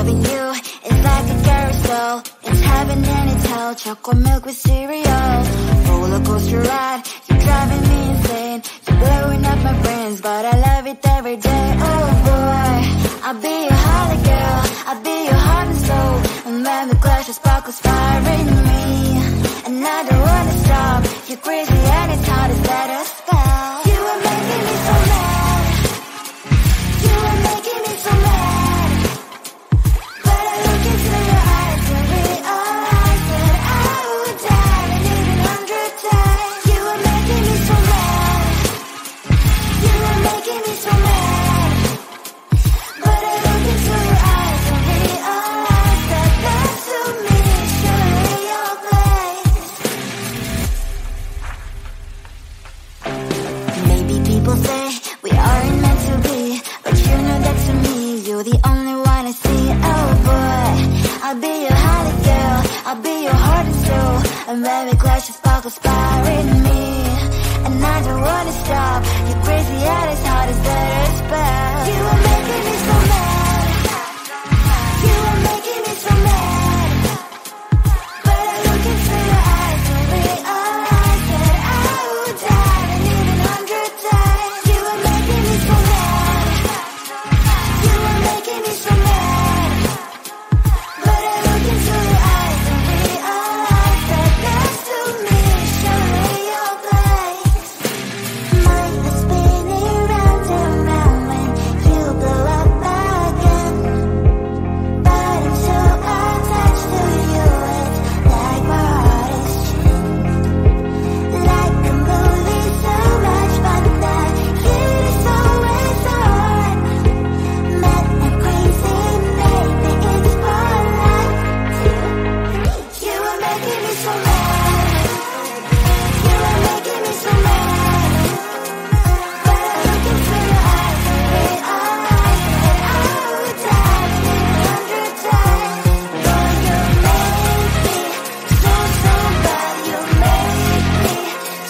Loving you is like a carousel. It's heaven and it's hell. Chocolate milk with cereal. Roller coaster ride. You're driving me insane. You're blowing up my brains, but I love it every day. Oh boy, I'll be your holly girl. I'll be your heart and soul. And when the clash of sparkles fire in me, and I don't wanna stop. You're crazy and it's hard to let us go. You are making me so mad. You are making me so mad. But I look into your eyes and realize that I would die and even 100 times. You are making me so mad. You are making me so mad. But I look into your eyes and realize that that's to me surely your place. Maybe people say we aren't meant to be, but you know that to me you're the only one I see. Oh boy, I'll be your holly girl. I'll be your heart and soul. And when we clash, the sparkles fire in me, and I don't wanna stop. You're crazy and as hard as let us spell. You are making me so mad. You are making me so mad. But I look into your eyes and realize that I would die and even 100 times. You are making me so mad. You are making me so mad. But I look into your eyes and realize that that's to me surely your place. Mind is spinning round and round when you blow up again. But I'm so attached to you, it's like my heart is chained. Like a movie, so much fun that it is always on. Mad and crazy, maybe it's fun like 2, 3. You are making me so mad. You are making me so mad. But I look into your eyes and realize that I would die and even 100 times. Boy, you make me so, so bad. You make me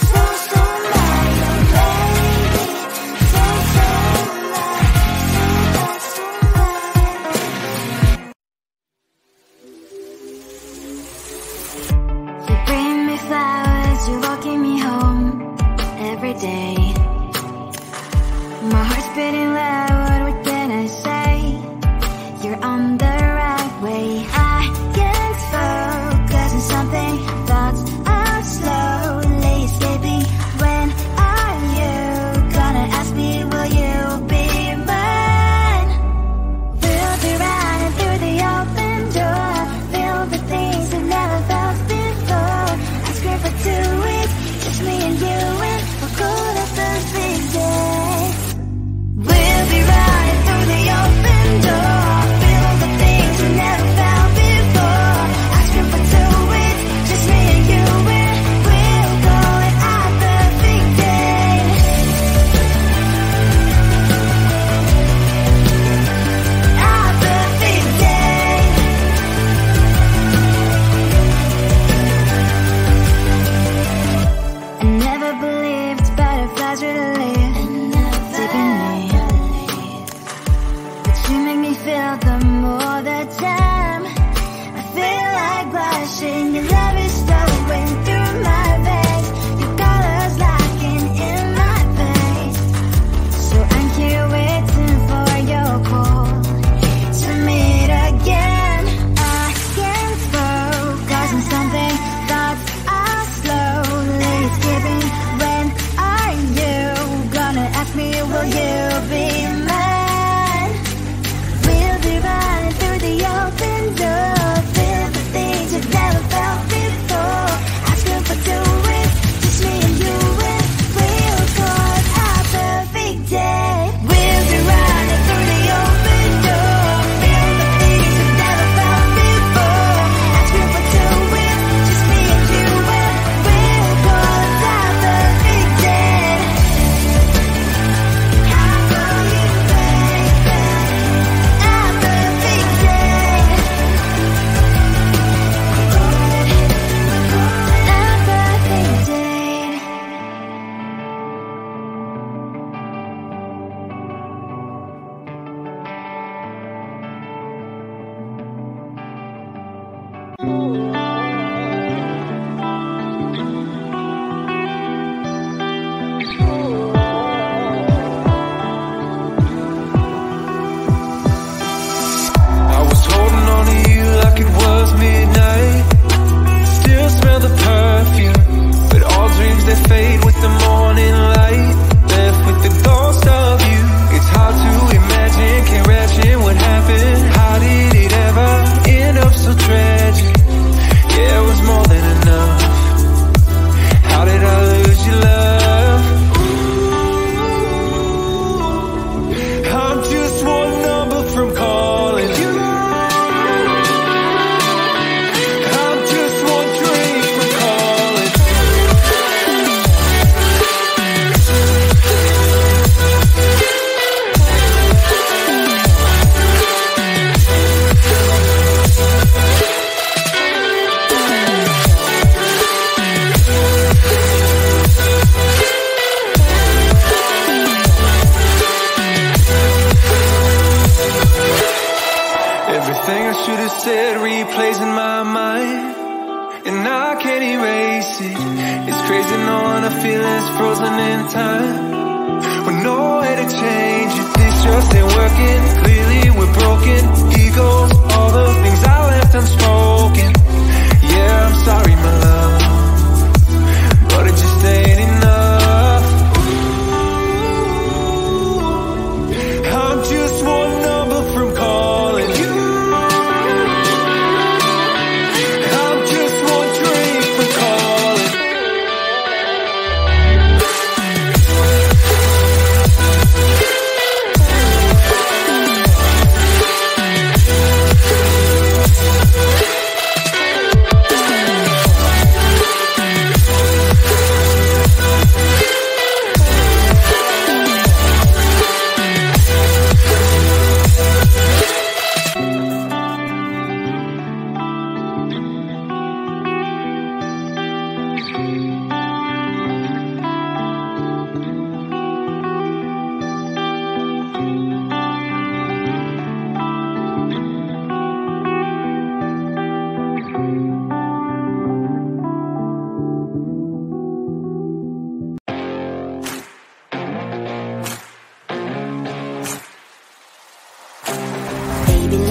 so, so mad. You make me so, so mad. So bad, so mad. You bring me flowers, you're walking me home every day. My heart's beating loud, what can I say? You're on the right way. I can't focus on something, thoughts are slowly escaping. When are you gonna ask me, will you be mine? We'll be running through the open door, filled with things we've never felt before. I scream for 2 weeks, just me and you, and we'll cool up it fade with the morning light, left with the ghost of you. It's hard to imagine, can't imagine what happened. How did it ever end up so tragic? Yeah, it was more than enough. How did I lose your love? I'm just one number from calling you. I'm just one drink from calling. Everything I should have said replays in my mind, and I can't erase it. It's crazy knowing our feelings frozen in time, with no way to change it. This just ain't working. Clearly we're broken. Egos, all the things I left unspoken. Yeah, I'm sorry, my love, but it just ain't enough. I'm just one number from calling you.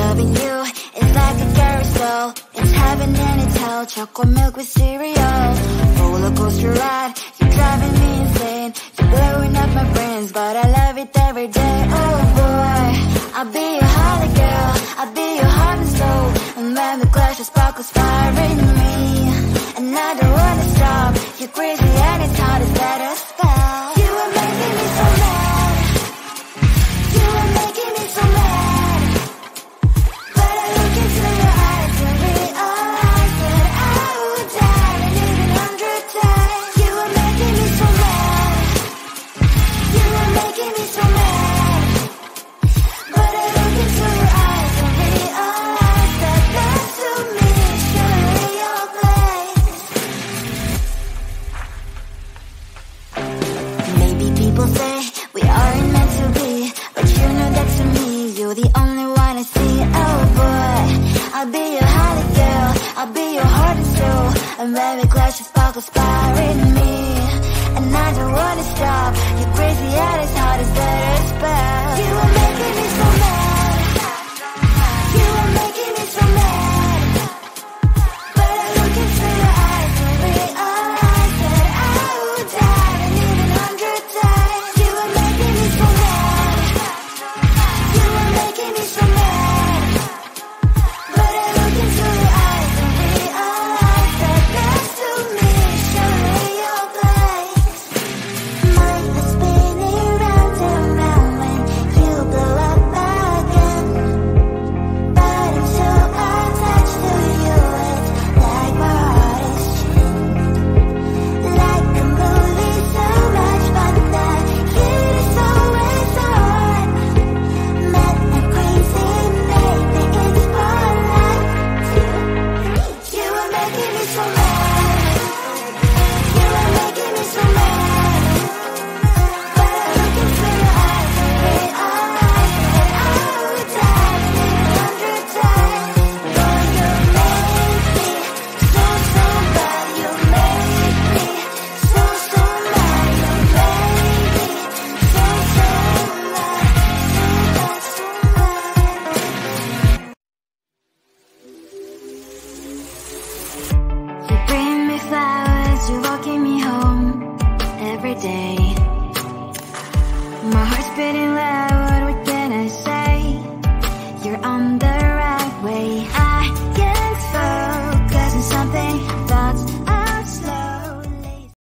Loving you is like a carousel. It's heaven and it's hell. Chocolate milk with cereal. Roller coaster ride. You're driving me insane. You're blowing up my brains, but I love it every day. Oh boy, I'll be your holly girl. I'll be your heart and soul. And when the clash of sparkles fire in me, and I don't wanna stop. You're crazy and it's hard to set a spell. You are making me so mad. You are making me so mad. People say we aren't meant to be, but you know that to me, you're the only one I see. Oh boy, I'll be your holly girl. I'll be your heart and soul. And when we clash, the sparkles fire in me, and I don't wanna stop.